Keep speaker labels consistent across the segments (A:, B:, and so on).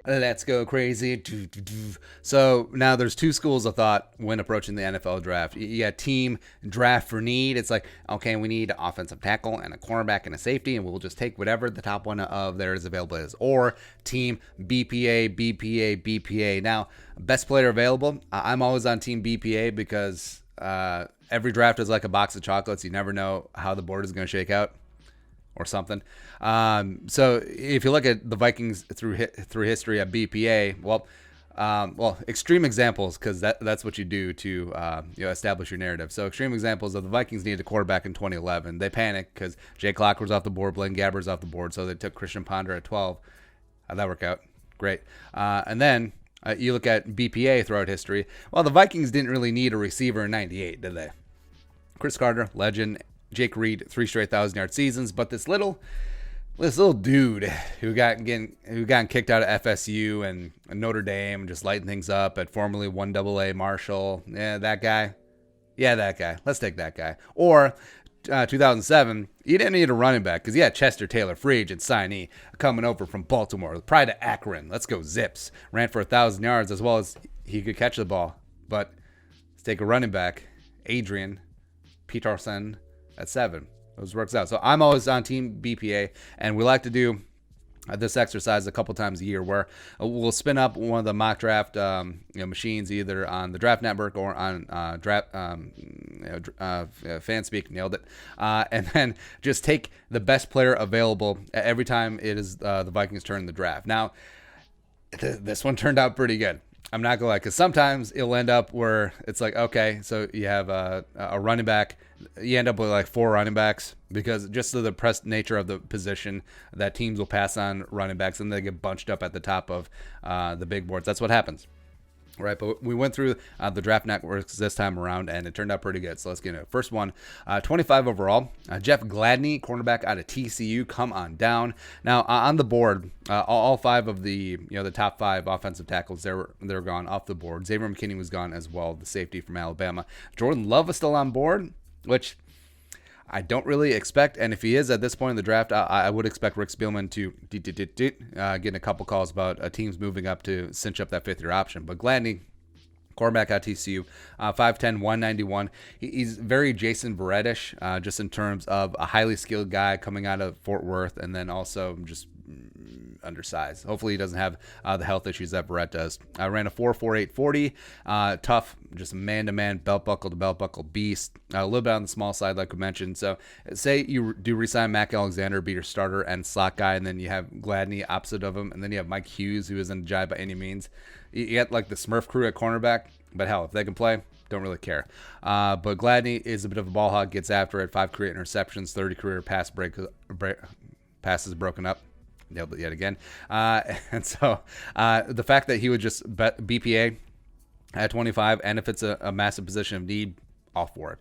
A: Let's go crazy. So now there's two schools of thought when approaching the NFL draft. You got team draft for need. It's like, okay, we need an offensive tackle and a cornerback and a safety, and we'll just take whatever the top one of theirs available is. Or team BPA, BPA, BPA. Now, best player available. I'm always on team BPA because every draft is like a box of chocolates. You never know how the board is going to shake out. Or something. So if you look at the Vikings through history at BPA, well, extreme examples, because that's what you do to establish your narrative. So extreme examples of the Vikings needed a quarterback in 2011. They panicked because Jay Clock was off the board, Blaine Gabber's off the board, so they took Christian Ponder at 12. How'd that work out? Great. And then you look at BPA throughout history. Well, the Vikings didn't really need a receiver in 98, did they? Chris Carter, legend. Jake Reed, 3 straight 1,000-yard seasons, but this little dude who got kicked out of FSU and Notre Dame and just lighting things up at formerly 1AA Marshall, that guy. Let's take that guy. Or 2007, you didn't need a running back because you had Chester Taylor, free agent signee, coming over from Baltimore, pride of Akron. Let's go Zips. Ran for 1,000 yards as well as he could catch the ball. But let's take a running back, Adrian Peterson. At 7. Those works out. So I'm always on team BPA, and we like to do this exercise a couple times a year where we'll spin up one of the mock draft machines either on the Draft Network or on Fanspeak. Nailed it. And then just take the best player available every time it is the Vikings' turn in the draft. Now, this one turned out pretty good. I'm not gonna lie, because sometimes it'll end up where it's like, okay, so you have a running back, you end up with like 4 running backs because just of the pressed nature of the position that teams will pass on running backs and they get bunched up at the top of the big boards. That's what happens. Right, but we went through the draft networks this time around, and it turned out pretty good. So let's get into it. First one, 25 overall, Jeff Gladney, cornerback out of TCU. Come on down. Now on the board, all 5 of the the top 5 offensive tackles they're gone off the board. Xavier McKinney was gone as well, the safety from Alabama. Jordan Love is still on board, which I don't really expect, and if he is at this point in the draft, I would expect Rick Spielman to get a couple calls about teams moving up to cinch up that 5th-year option. But Gladney, cornerback at TCU, 5'10", 191. He's very Jason Verrett-ish, just in terms of a highly skilled guy coming out of Fort Worth, and then also just undersized. Hopefully he doesn't have the health issues that Verrett does. Ran a 4.48 40. Tough, just man-to-man, belt buckle to belt buckle beast. A little bit on the small side, like we mentioned. So say you do resign Mac Alexander, be your starter and slot guy, and then you have Gladney opposite of him, and then you have Mike Hughes, who isn't a jive by any means. You get like the Smurf crew at cornerback, but hell, if they can play, don't really care. But Gladney is a bit of a ball hog, gets after it, 5 career interceptions, 30 career passes broken up. Nailed it yet again. And so the fact that he would just bet BPA at 25, and if it's a massive position of need, all for it.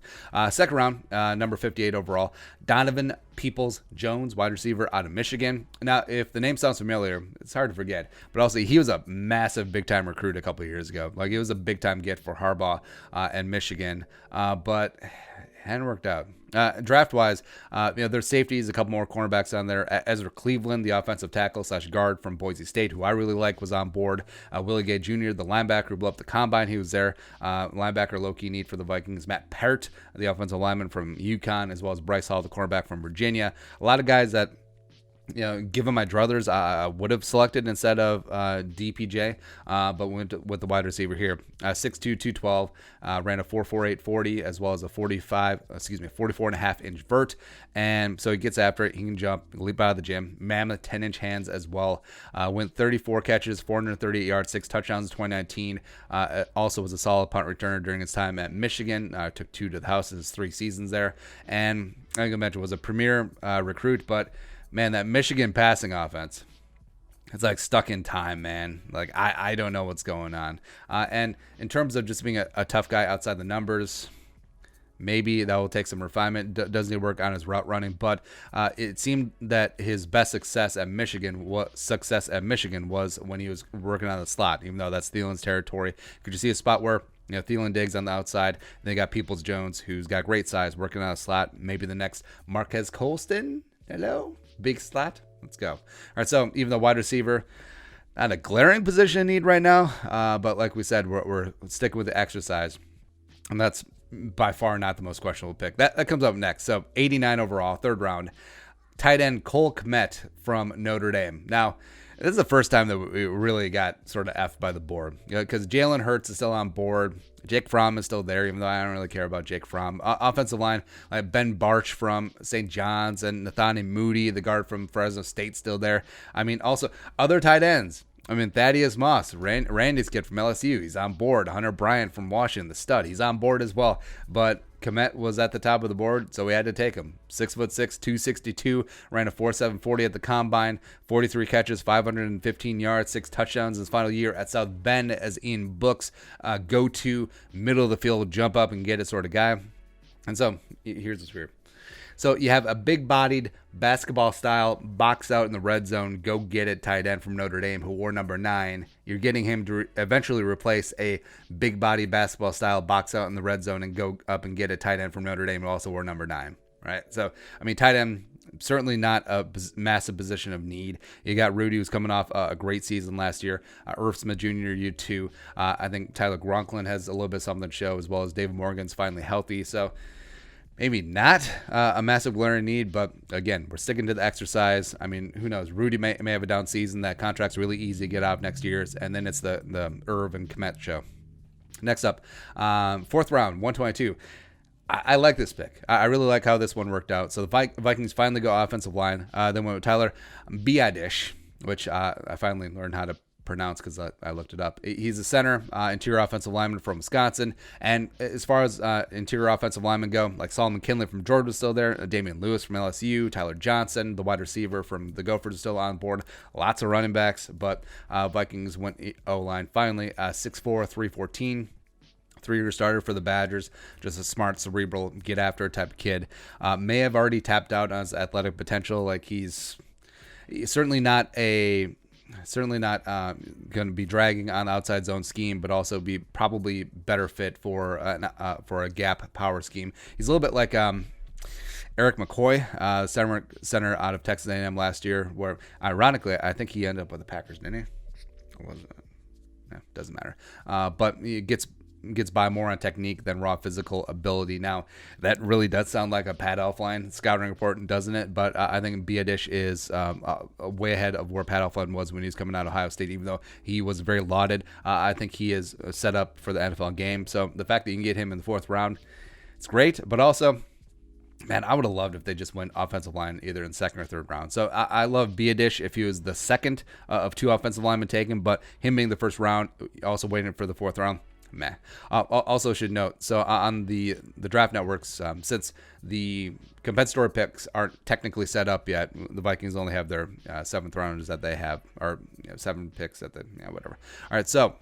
A: Second round, number 58 overall, Donovan Peoples-Jones, wide receiver out of Michigan. Now, if the name sounds familiar, it's hard to forget. But also, he was a massive big-time recruit a couple of years ago. Like, it was a big-time get for Harbaugh and Michigan. But hadn't worked out. Draft-wise, there's safeties, a couple more cornerbacks on there. Ezra Cleveland, the offensive tackle / guard from Boise State, who I really like, was on board. Willie Gay Jr., the linebacker who blew up the combine, he was there. Linebacker low-key need for the Vikings. Matt Peart, the offensive lineman from UConn, as well as Bryce Hall, the cornerback from Virginia. A lot of guys that, given my druthers, I would have selected instead of DPJ, but went with the wide receiver here. 6'2", 212, ran a 4.48 40, as well as a 44.5-inch vert, and so he gets after it. He can jump, leap out of the gym. Mammoth 10-inch hands as well. Went 34 catches, 438 yards, 6 touchdowns in 2019. Also was a solid punt returner during his time at Michigan. Took 2 to the house in his 3 seasons there, and like I mentioned, was a premier recruit, but man, that Michigan passing offense, it's like stuck in time, man. Like, I don't know what's going on. And in terms of just being a tough guy outside the numbers, maybe that will take some refinement. Doesn't he work on his route running? But it seemed that his best success at Michigan was when he was working on the slot, even though that's Thielen's territory. Could you see a spot where Thielen digs on the outside? They got Peoples-Jones, who's got great size, working on a slot. Maybe the next Marquez Colston. Hello? Big slot. Let's go. All right, so even the wide receiver, Not a glaring position of need right now, but like we said, we're sticking with the exercise, and that's by far not the most questionable pick. That comes up next. So 89 overall, third round, tight end Cole Kmet from Notre Dame. Now, this is the first time that we really got sort of effed by the board, because Jalen Hurts is still on board. Jake Fromm is still there, even though I don't really care about Jake Fromm. Offensive line, like Ben Barch from St. John's and Nathaniel Moody, the guard from Fresno State, still there. I mean, also other tight ends. I mean, Thaddeus Moss, Randy's kid from LSU, he's on board. Hunter Bryant from Washington, the stud, he's on board as well. But Kmet was at the top of the board, so we had to take him. 6'6", 262, ran a 4.740 at the combine, 43 catches, 515 yards, 6 touchdowns in his final year at South Bend, as Ian Book's go-to middle of the field, jump up and get it sort of guy. And so here's what's weird. So you have a big-bodied, basketball-style, box out in the red zone, go-get-it tight end from Notre Dame who wore number 9. You're getting him to eventually replace a big-bodied, basketball-style, box out in the red zone and go up and get a tight end from Notre Dame who also wore number 9. Right? So, I mean, tight end, certainly not a massive position of need. You got Rudy, who's coming off a great season last year. Irv Smith Jr., you too. I think Tyler Gronklin has a little bit something to show, as well as David Morgan's finally healthy. So, maybe not a massive glaring need, but again, we're sticking to the exercise. I mean, who knows? Rudy may have a down season. That contract's really easy to get out of next year's, and then it's the Irv and Kmet show. Next up, fourth round, 122. I like this pick. I really like how this one worked out. So the Vikings finally go offensive line. Then went with Tyler Biadasz, which I finally learned how to pronounce because I looked it up. He's a center, interior offensive lineman from Wisconsin. And as far as interior offensive linemen go, like Solomon Kinley from Georgia was still there, Damian Lewis from LSU, Tyler Johnson, the wide receiver from the Gophers, is still on board. Lots of running backs, but Vikings went O-line finally, 6'4", 314. 3-year starter for the Badgers, just a smart, cerebral, get after it type of kid. May have already tapped out on his athletic potential. Like he's certainly not going to be dragging on the outside zone scheme, but also be probably better fit for a gap power scheme. He's a little bit like Eric McCoy, center out of Texas A&M last year, where ironically I think he ended up with the Packers, didn't he? Or was it? No, doesn't matter. But he gets by more on technique than raw physical ability. Now, that really does sound like a Pat Elflein scouting report, doesn't it? But I think Biadasz is way ahead of where Pat Elflein was when he was coming out of Ohio State, even though he was very lauded. I think he is set up for the NFL game. So the fact that you can get him in the fourth round, it's great. But also, man, I would have loved if they just went offensive line either in second or third round. So I love Biadasz if he was the second of 2 offensive linemen taken, but him being the first round, also waiting for the fourth round, meh. Also should note, so on the draft networks, since the compensatory picks aren't technically set up yet, the Vikings only have their 7th rounders that they have, or 7 picks at the whatever. All right, so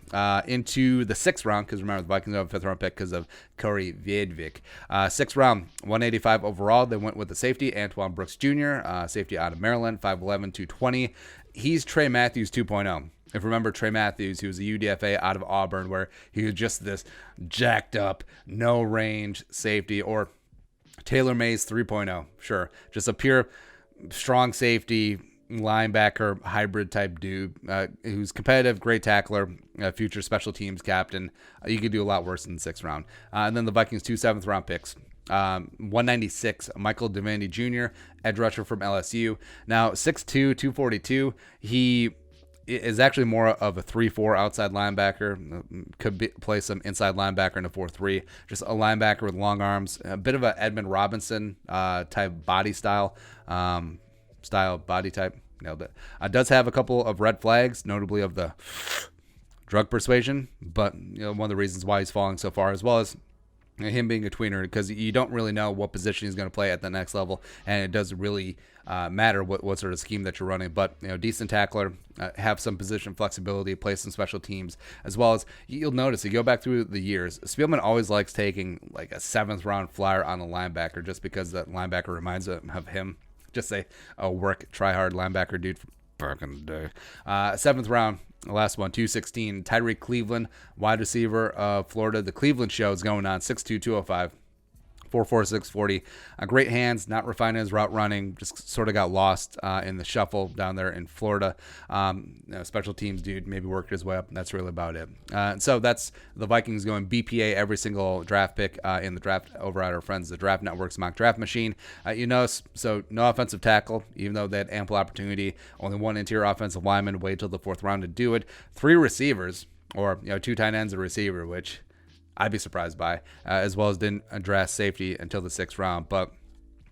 A: into the 6th round, because remember the Vikings have a 5th round pick because of Corey Viedvik. 6th round, 185 overall. They went with the safety, Antoine Brooks Jr., safety out of Maryland, 5'11", 220. He's Trey Matthews 2.0. If you remember Trey Matthews, he was a UDFA out of Auburn, where he was just this jacked up, no range safety, or Taylor Mays 3.0. Sure, just a pure strong safety linebacker hybrid type dude who's competitive, great tackler, future special teams captain. You could do a lot worse in the 6th round. And then the Vikings 2 7th round picks. 196, Michael Divinity Jr., edge rusher from LSU. Now 6'2", 242. He is actually more of a 3-4 outside linebacker. Could play some inside linebacker in a 4-3. Just a linebacker with long arms. A bit of a Edmund Robinson type body style. Body type. Nailed it. Does have a couple of red flags, notably of the drug persuasion. But one of the reasons why he's falling so far, as well as him being a tweener, because you don't really know what position he's going to play at the next level, and it doesn't really matter what sort of scheme that you're running. But decent tackler, have some position flexibility, play some special teams, as well as you'll notice you go back through the years, Spielman always likes taking like a 7th round flyer on a linebacker, just because that linebacker reminds him of him. Just a work, try hard linebacker dude from back in the day. 7th round. The last one, 216, Tyrie Cleveland, wide receiver of Florida. The Cleveland show is going on, 6'2", 205. 4.46 40. Great hands, not refined in his route running, just sort of got lost in the shuffle down there in Florida. Special teams dude maybe worked his way up, and that's really about it. So that's the Vikings going BPA every single draft pick in the draft over at our friends, the Draft Network's mock draft machine. So no offensive tackle, even though they had ample opportunity. Only one interior offensive lineman, wait till the 4th round to do it. 3 receivers, or 2 tight ends, a receiver, which I'd be surprised by, as well as didn't address safety until the 6th round. But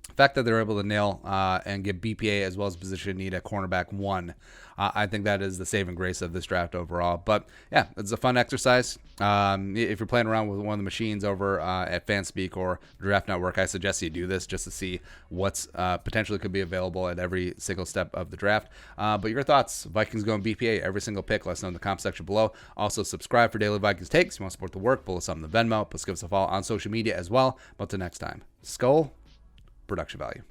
A: the fact that they're able to nail and get BPA as well as position need at cornerback 1, I think that is the saving grace of this draft overall. But yeah, it's a fun exercise. If you're playing around with one of the machines over at Fanspeak or Draft Network, I suggest you do this just to see what's potentially could be available at every single step of the draft. But your thoughts, Vikings going BPA every single pick, let us know in the comment section below. Also, subscribe for daily Vikings takes. If you want to support the work, pull us up in the Venmo. Plus, give us a follow on social media as well. But until next time, Skull production value.